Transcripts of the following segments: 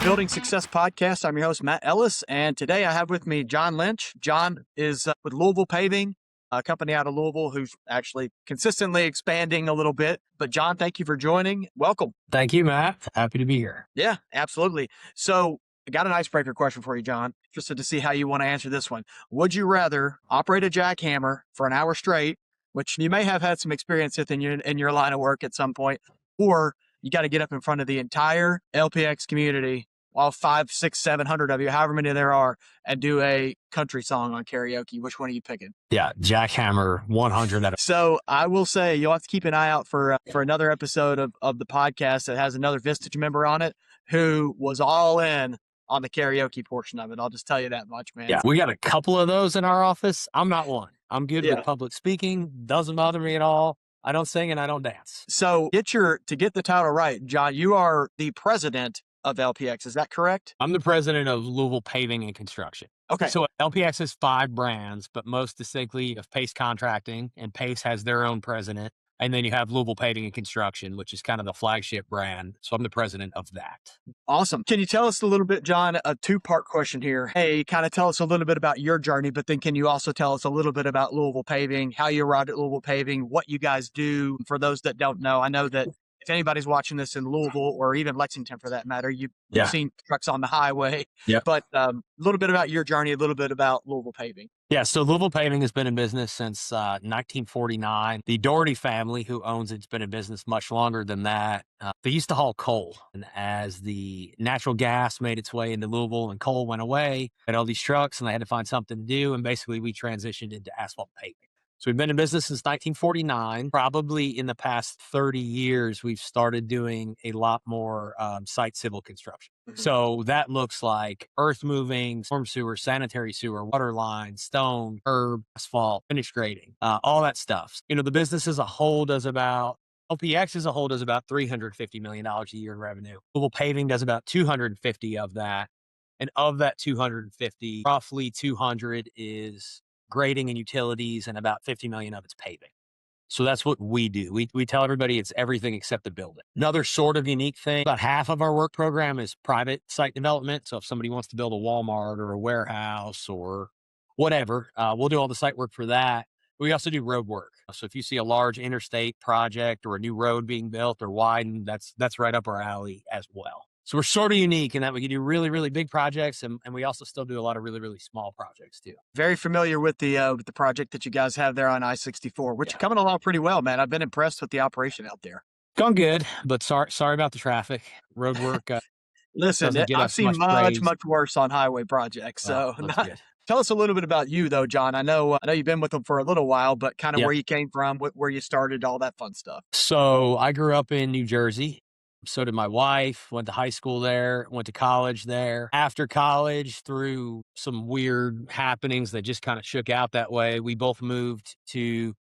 Building Success Podcast. I'm your host, Matt Ellis, and today I have with me John Lynch. John is with Louisville Paving, a company out of Louisville who's actually consistently expanding a little bit. But John, thank you for joining. Welcome. Thank you, Matt. Happy to be here. Yeah, absolutely. So I got an icebreaker question for you, John, just to see how you want to answer this one. Would you rather operate a jackhammer for an hour straight, which you may have had some experience with in your line of work at some point, or you got to get up in front of the entire LPX community, all 500, 600, 700 of you, however many there are, and do a country song on karaoke? Which one are you picking? Yeah, jackhammer 100. So I will say you'll have to keep an eye out for another episode of the podcast that has another Vistage member on it who was all in on the karaoke portion of it. I'll just tell you that much, man. Yeah, we got a couple of those in our office. I'm not one. I'm good with public speaking. Doesn't bother me at all. I don't sing and I don't dance. So to get the title right, John, you are the president of LPX. Is that correct? I'm the president of Louisville Paving and Construction. Okay. So LPX has 5 brands, but most distinctly of Pace Contracting, and Pace has their own president. And then you have Louisville Paving and Construction, which is kind of the flagship brand. So I'm the president of that. Awesome. Can you tell us a little bit, John, a 2-part question here? Hey, kind of tell us a little bit about your journey, but then can you also tell us a little bit about Louisville Paving, how you arrived at Louisville Paving, what you guys do for those that don't know? I know that if anybody's watching this in Louisville or even Lexington for that matter, you've seen trucks on the highway. Yeah. But a little bit about your journey, a little bit about Louisville Paving. Yeah, so Louisville Paving has been in business since 1949. The Doherty family, who owns it's been in business much longer than that. They used to haul coal. And as the natural gas made its way into Louisville and coal went away, they had all these trucks and they had to find something to do. And basically we transitioned into asphalt paving. So we've been in business since 1949. Probably in the past 30 years, we've started doing a lot more site civil construction. Mm-hmm. So that looks like earth moving, storm sewer, sanitary sewer, water lines, stone, curb, asphalt, finish grading, all that stuff. You know, the business as a whole LPX as a whole does about $350 million a year in revenue. Louisville Paving does about 250 of that. And of that 250, roughly 200 is grading and utilities, and about 50 million of it's paving. So that's what we do. We tell everybody it's everything except the building. Another sort of unique thing, about half of our work program is private site development. So if somebody wants to build a Walmart or a warehouse or whatever, we'll do all the site work for that. We also do road work. So if you see a large interstate project or a new road being built or widened, that's right up our alley as well. So we're sort of unique in that we can do really, really big projects, and we also still do a lot of really, really small projects too. Very familiar with the project that you guys have there on I-64, which is coming along pretty well, man. I've been impressed with the operation out there. Gone good, but sorry about the traffic. Road work. Listen, I've seen much worse on highway projects. So tell us a little bit about you though, John. I know you've been with them for a little while, but kind of where you came from, where you started, all that fun stuff. So I grew up in New Jersey. So did my wife, went to high school there, went to college there. After college, through some weird happenings that just kind of shook out that way, we both moved to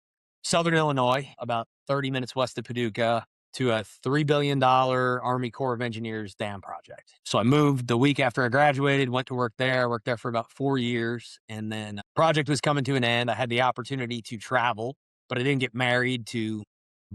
Southern Illinois, about 30 minutes west of Paducah, to a $3 billion Army Corps of Engineers dam project. So I moved the week after I graduated, went to work there. I worked there for about 4 years. And then the project was coming to an end. I had the opportunity to travel, but I didn't get married to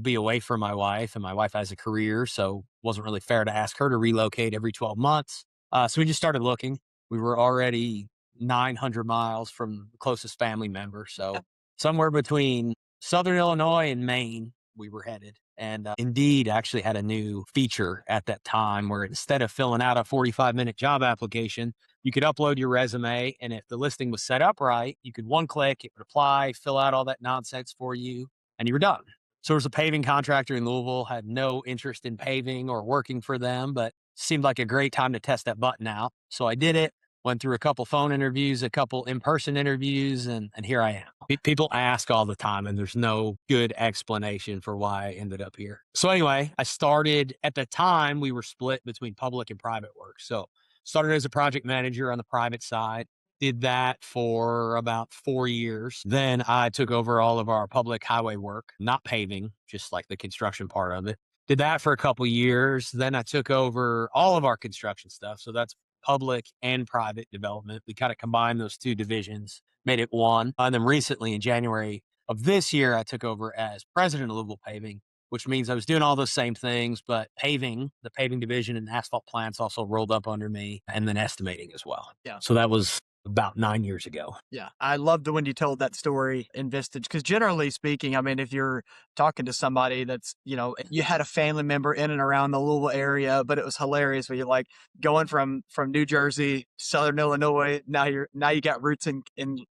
be away from my wife, and my wife has a career, so it wasn't really fair to ask her to relocate every 12 months. So we just started looking. We were already 900 miles from the closest family member. So somewhere between Southern Illinois and Maine, we were headed. And Indeed actually had a new feature at that time where instead of filling out a 45-minute job application, you could upload your resume. And if the listing was set up right, you could one click, it would apply, fill out all that nonsense for you, and you were done. So there was a paving contractor in Louisville, had no interest in paving or working for them, but seemed like a great time to test that button out. So I did it, went through a couple phone interviews, a couple in-person interviews, and here I am. People ask all the time, and there's no good explanation for why I ended up here. So anyway, I started, at the time, we were split between public and private work. So started as a project manager on the private side. Did that for about 4 years. Then I took over all of our public highway work, not paving, just like the construction part of it. Did that for a couple years. Then I took over all of our construction stuff. So that's public and private development. We kind of combined those two divisions, made it one. And then recently in January of this year, I took over as president of Louisville Paving. which means I was doing all those same things, but the paving division and asphalt plants also rolled up under me, and then estimating as well. Yeah. So that was about 9 years ago. Yeah, I loved when you told that story in Vistage because generally speaking, I mean, if you're talking to somebody that's, you had a family member in and around the Louisville area, but it was hilarious when you're like going from New Jersey, Southern Illinois. Now you got roots in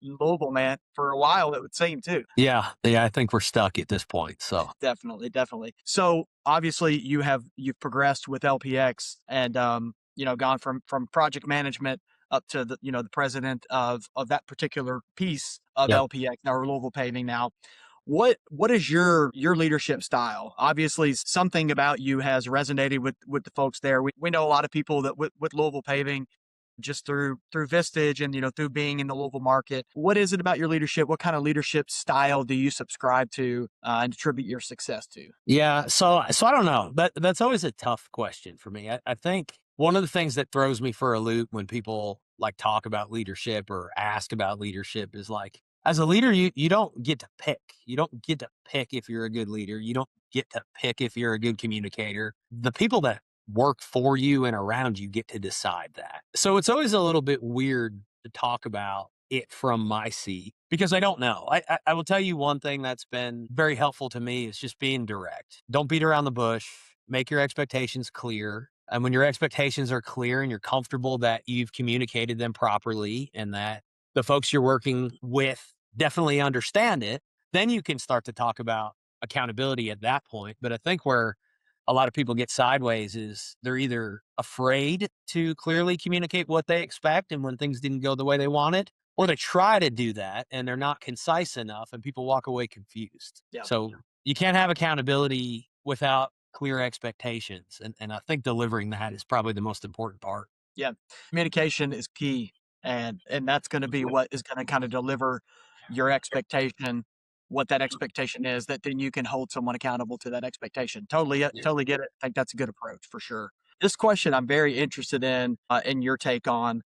Louisville, man. For a while, it would seem too. Yeah, yeah, I think we're stuck at this point. So Definitely, definitely. So obviously, you've progressed with LPX and gone from project management up to the president of that particular piece of yeah, LPX or Louisville Paving now. What is your leadership style? Obviously, something about you has resonated with the folks there. We know a lot of people that with Louisville Paving just through Vistage and through being in the Louisville market. What is it about your leadership? What kind of leadership style do you subscribe to and attribute your success to? yeah. So I don't know. That's always a tough question for me. I think one of the things that throws me for a loop when people like talk about leadership or ask about leadership is like, as a leader, you don't get to pick. You don't get to pick if you're a good leader. You don't get to pick if you're a good communicator. The people that work for you and around you get to decide that. So it's always a little bit weird to talk about it from my seat because I don't know. I will tell you one thing that's been very helpful to me is just being direct. Don't beat around the bush. Make your expectations clear. And when your expectations are clear and you're comfortable that you've communicated them properly and that the folks you're working with definitely understand it, then you can start to talk about accountability at that point. But I think where a lot of people get sideways is they're either afraid to clearly communicate what they expect and when things didn't go the way they wanted, or they try to do that and they're not concise enough and people walk away confused. Yeah. So you can't have accountability without clear expectations. And I think delivering that is probably the most important part. Yeah. Communication is key. And that's going to be what is going to kind of deliver your expectation, what that expectation is, that then you can hold someone accountable to that expectation. Totally, totally get it. I think that's a good approach for sure. This question I'm very interested in your take on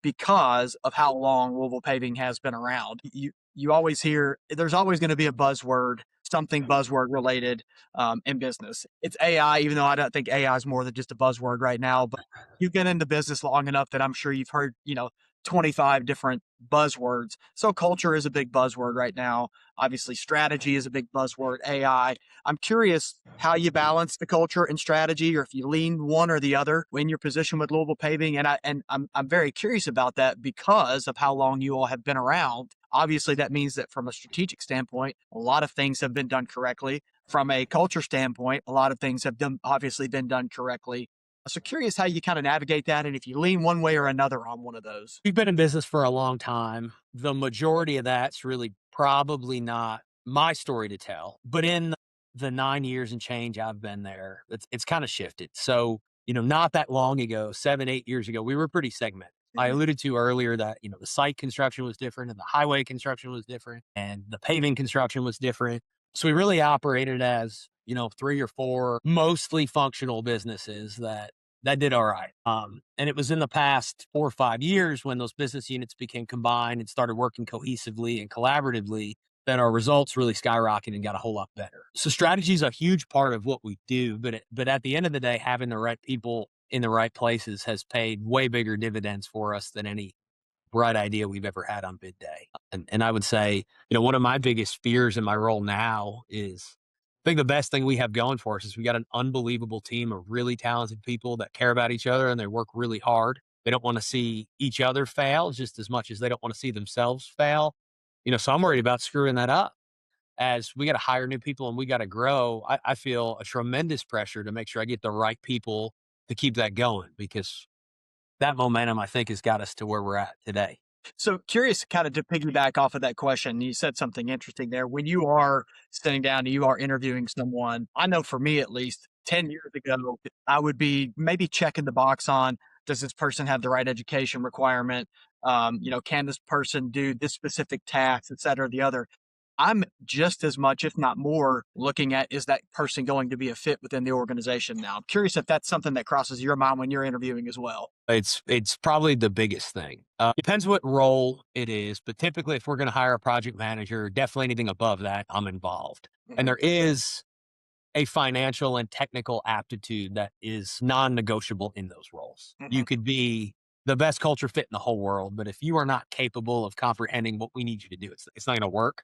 because of how long Louisville Paving has been around. You always hear there's always going to be a buzzword, something buzzword related in business. It's AI, even though I don't think AI is more than just a buzzword right now. But you've been in the business long enough that I'm sure you've heard 25 different buzzwords. So culture is a big buzzword right now. Obviously, strategy is a big buzzword. AI. I'm curious how you balance the culture and strategy, or if you lean one or the other in your position with Louisville Paving. I'm very curious about that because of how long you all have been around. Obviously, that means that from a strategic standpoint, a lot of things have been done correctly. From a culture standpoint, a lot of things have obviously been done correctly. So curious how you kind of navigate that and if you lean one way or another on one of those. We've been in business for a long time. The majority of that's really probably not my story to tell, but in the 9 years and change I've been there, it's kind of shifted. So, not that long ago, 7, 8 years ago, we were pretty segmented. I Mhm. alluded to earlier that, the site construction was different and the highway construction was different and the paving construction was different. So we really operated as, three or four mostly functional businesses that did all right. And it was in the past 4 or 5 years when those business units became combined and started working cohesively and collaboratively that our results really skyrocketed and got a whole lot better. So strategy is a huge part of what we do, but at the end of the day, having the right people in the right places has paid way bigger dividends for us than any bright idea we've ever had on bid day. And I would say, one of my biggest fears in my role now is I think the best thing we have going for us is we got an unbelievable team of really talented people that care about each other and they work really hard. They don't want to see each other fail just as much as they don't want to see themselves fail. So I'm worried about screwing that up. As we got to hire new people and we got to grow, I feel a tremendous pressure to make sure I get the right people to keep that going because that momentum, I think, has got us to where we're at today. So curious, kind of to piggyback off of that question, you said something interesting there. When you are sitting down and you are interviewing someone, I know for me at least, 10 years ago, I would be maybe checking the box on, does this person have the right education requirement? Can this person do this specific task, et cetera, the other? I'm just as much, if not more, looking at, is that person going to be a fit within the organization now? I'm curious if that's something that crosses your mind when you're interviewing as well. It's probably the biggest thing. Depends what role it is, but typically, if we're going to hire a project manager, definitely anything above that, I'm involved. And Mhm. there is a financial and technical aptitude that is non-negotiable in those roles. You Mhm. could be the best culture fit in the whole world, but if you are not capable of comprehending what we need you to do, it's not going to work.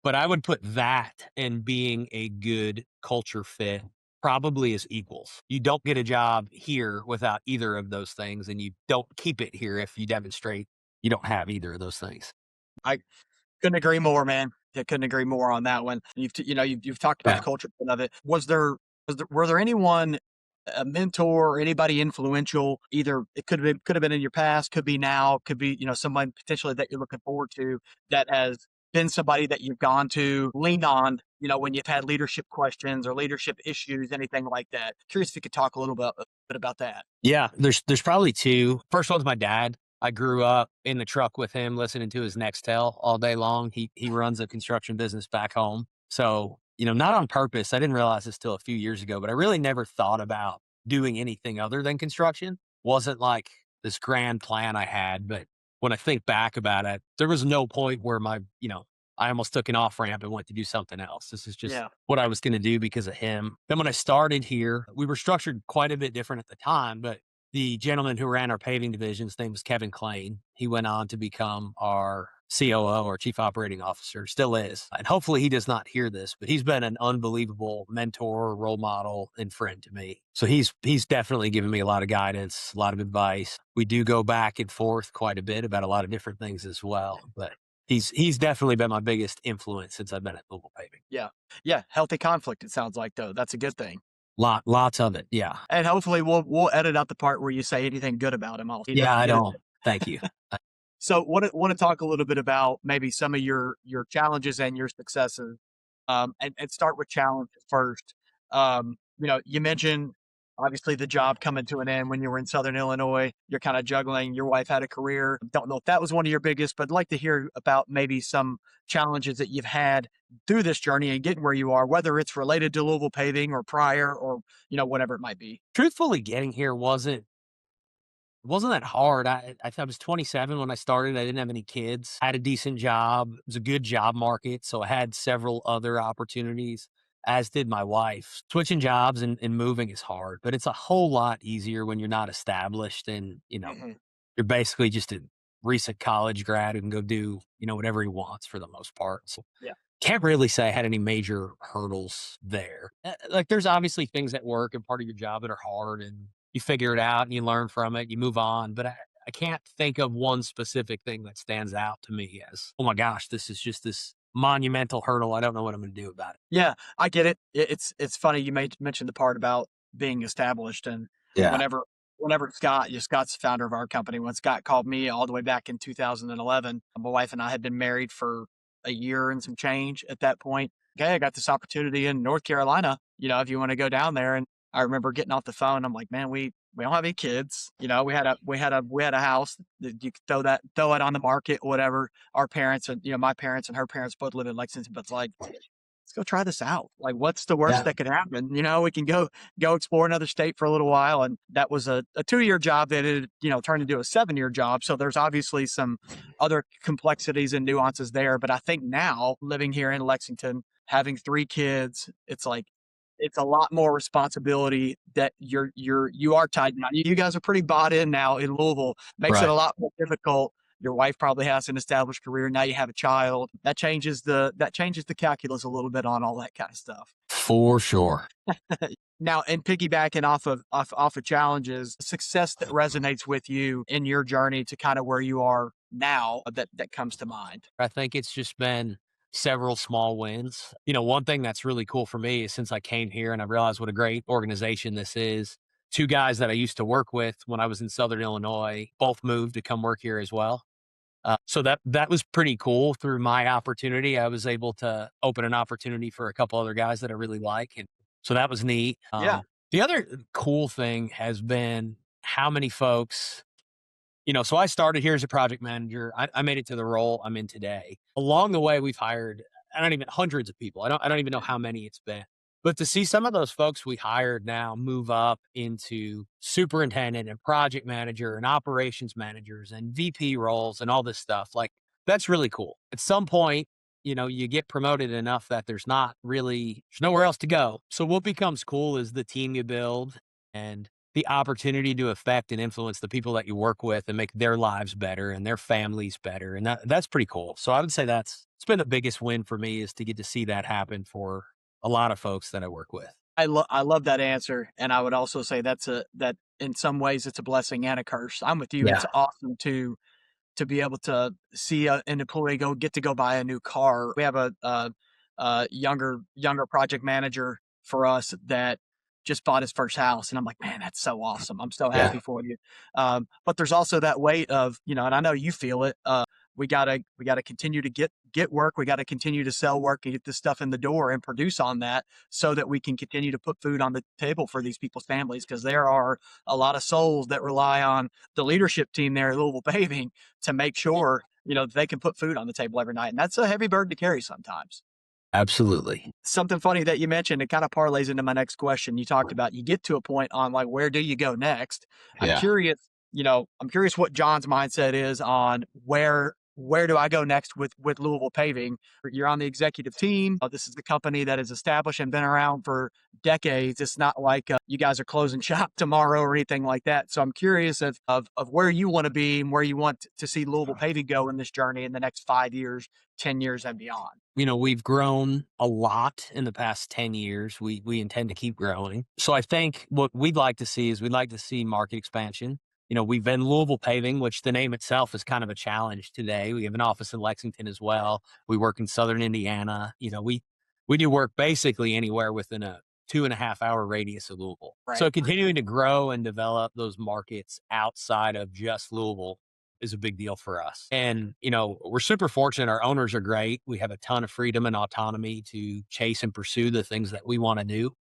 But I would put that and being a good culture fit probably as equals. You don't get a job here without either of those things, and you don't keep it here if you demonstrate you don't have either of those things. I couldn't agree more, man. I couldn't agree more on that one. You've talked about the Yeah. culture of it. Were there anyone, a mentor or anybody influential? Either it could have been in your past, could be now, could be someone potentially that you're looking forward to that has been somebody that you've gone to lean on. When you've had leadership questions or leadership issues, anything like that. Curious if you could talk a bit about that. Yeah, there's probably 2. First one's my dad. I grew up in the truck with him listening to his Nextel all day long. He runs a construction business back home. So, not on purpose. I didn't realize this till a few years ago, but I really never thought about doing anything other than construction. Wasn't like this grand plan I had, but when I think back about it, there was no point where I almost took an off ramp and went to do something else. This is just Yeah. what I was going to do because of him. Then when I started here, we were structured quite a bit different at the time, but the gentleman who ran our paving division, his name was Kevin Klain. He went on to become our COO or chief operating officer, still is. And hopefully he does not hear this, but he's been an unbelievable mentor, role model, and friend to me. So he's definitely given me a lot of guidance, a lot of advice. We do go back and forth quite a bit about a lot of different things as well. But he's definitely been my biggest influence since I've been at Louisville Paving. Yeah. Yeah. Healthy conflict, it sounds like, though. That's a good thing. Lots of it. Yeah. And hopefully we'll edit out the part where you say anything good about him. He Yeah, doesn't I get it. don't. Thank you. So want to talk a little bit about maybe some of your challenges and your successes. And start with challenge first. You mentioned obviously the job coming to an end when you were in Southern Illinois. You're kind of juggling. Your wife had a career. Don't know if that was one of your biggest, but I'd like to hear about maybe some challenges that you've had through this journey and getting where you are, whether it's related to Louisville Paving or prior or whatever it might be. Truthfully, getting here wasn't that hard. I was 27 when I started. I didn't have any kids. I had a decent job. It was a good job market, so I had several other opportunities, as did my wife. Switching jobs and moving is hard, but it's a whole lot easier when you're not established and, Hmm. you're basically just a recent college grad who can go do, whatever he wants for the most part. So Yeah. can't really say I had any major hurdles there. Like there's obviously things at work and part of your job that are hard and you figure it out and you learn from it, you move on. But I can't think of one specific thing that stands out to me as, oh my gosh, this is just this monumental hurdle. I don't know what I'm going to do about it. Yeah, I get it. It's funny you mentioned the part about being established, and Yeah. whenever Scott's the founder of our company. When Scott called me all the way back in 2011, my wife and I had been married for a year and some change at that point. Okay, I got this opportunity in North Carolina. If you want to go down there, and I remember getting off the phone. I'm like, man, we don't have any kids. We had a house that you could throw it on the market, whatever. Our parents and my parents and her parents both live in Lexington, but it's like let's go try this out. Like, what's the worst Yeah. that could happen? We can go explore another state for a little while. And that was a 2-year job that it, turned into a 7-year job. So there's obviously some other complexities and nuances there. But I think now living here in Lexington, having 3 kids, it's like it's a lot more responsibility that you are tied down. You guys are pretty bought in now in Louisville. Makes it Right. a lot more difficult. Your wife probably has an established career. Now you have a child. That changes the calculus a little bit on all that kind of stuff. For sure. Now, and piggybacking off of challenges, success that resonates with you in your journey to kind of where you are now that comes to mind. I think it's just been several small wins. One thing that's really cool for me is since I came here and I realized what a great organization this is, 2 guys that I used to work with when I was in Southern Illinois both moved to come work here as well. So that was pretty cool. Through my opportunity, I was able to open an opportunity for a couple other guys that I really like, and so that was neat. Yeah. The other cool thing has been how many folks so I started here as a project manager. I made it to the role I'm in today. Along the way, we've hired, I don't even hundreds of people. I don't even know how many it's been. But to see some of those folks we hired now move up into superintendent and project manager and operations managers and VP roles and all this stuff, like that's really cool. At some point, you get promoted enough that there's nowhere else to go. So what becomes cool is the team you build and the opportunity to affect and influence the people that you work with and make their lives better and their families better. And that's pretty cool. So I would say it's been the biggest win for me, is to get to see that happen for a lot of folks that I work with. I love that answer, and I would also say that in some ways it's a blessing and a curse. I'm with you. It's Yeah. awesome to be able to see an employee get to go buy a new car. We have a younger project manager for us that just bought his first house, and I'm like, man, that's so awesome. I'm so Yeah. happy for you. But there's also that weight of, and I know you feel it. We gotta continue to get work. We got to continue to sell work and get this stuff in the door and produce on that, so that we can continue to put food on the table for these people's families, because there are a lot of souls that rely on the leadership team there at Louisville Paving to make sure they can put food on the table every night, and that's a heavy burden to carry sometimes. Absolutely. Something funny that you mentioned, it kind of parlays into my next question. You talked about you get to a point on, like, where do you go next? I'm Yeah. curious, I'm curious what John's mindset is on where do I go next with Louisville Paving? You're on the executive team. This is the company that is established and been around for decades. It's not like you guys are closing shop tomorrow or anything like that. So I'm curious of where you want to be and where you want to see Louisville Paving go in this journey in the next 5 years, 10 years and beyond. We've grown a lot in the past 10 years. We intend to keep growing. So I think what we'd like to see is, we'd like to see market expansion. We've been Louisville Paving, which the name itself is kind of a challenge today. We have an office in Lexington as well. We work in Southern Indiana. We do work basically anywhere within a 2.5 hour radius of Louisville. Right. So continuing to grow and develop those markets outside of just Louisville is a big deal for us. And, we're super fortunate. Our owners are great. We have a ton of freedom and autonomy to chase and pursue the things that we want to do.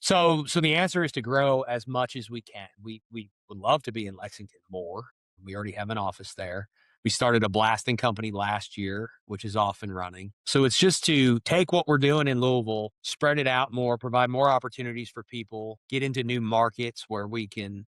So the answer is to grow as much as we can. We would love to be in Lexington more. We already have an office there. We started a blasting company last year, which is off and running. So it's just to take what we're doing in Louisville, spread it out more, provide more opportunities for people, get into new markets where we can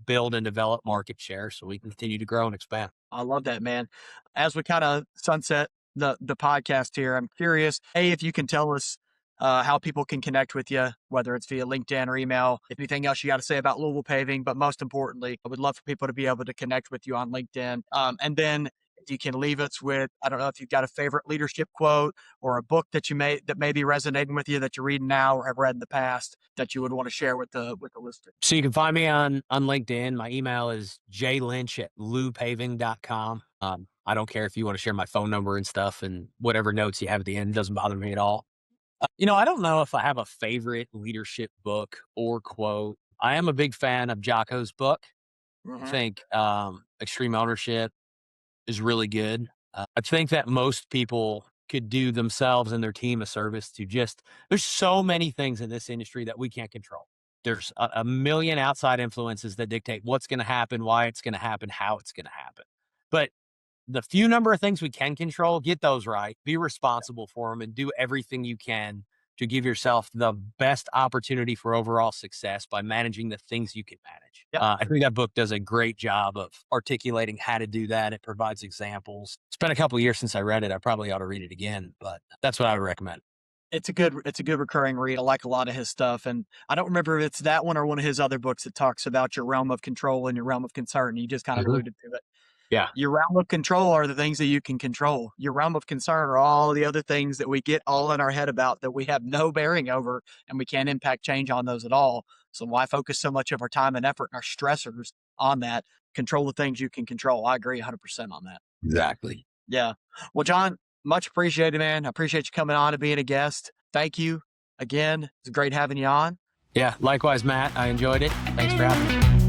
build and develop market share so we can continue to grow and expand. I love that, man. As we kind of sunset the podcast here, I'm curious, if you can tell us how people can connect with you, whether it's via LinkedIn or email, anything else you got to say about Louisville Paving, but most importantly, I would love for people to be able to connect with you on LinkedIn. And then if you can leave us with, I don't know if you've got a favorite leadership quote or a book that may be resonating with you that you're reading now or have read in the past that you would want to share with the listener. So you can find me on LinkedIn. My email is jlynch@loupaving.com. I don't care if you want to share my phone number and stuff, and whatever notes you have at the end, doesn't bother me at all. I don't know if I have a favorite leadership book or quote. I am a big fan of Jocko's book. I think Extreme Ownership is really good. I think that most people could do themselves and their team a service to there's so many things in this industry that we can't control. There's a million outside influences that dictate what's going to happen, why it's going to happen, how it's going to happen. But the few number of things we can control, get those right, be responsible for them, and do everything you can to give yourself the best opportunity for overall success by managing the things you can manage. Yep. I think that book does a great job of articulating how to do that. It provides examples. It's been a couple of years since I read it. I probably ought to read it again, but that's what I would recommend. It's a good recurring read. I like a lot of his stuff, and I don't remember if it's that one or one of his other books that talks about your realm of control and your realm of concern. You just kind of alluded to it. Yeah. Your realm of control are the things that you can control. Your realm of concern are all the other things that we get all in our head about that we have no bearing over, and we can't impact change on those at all. So why focus so much of our time and effort and our stressors on that? Control the things you can control. I agree 100% on that. Exactly. Yeah. Well, John, much appreciated, man. I appreciate you coming on and being a guest. Thank you again. It's great having you on. Yeah. Likewise, Matt. I enjoyed it. Thanks for having me.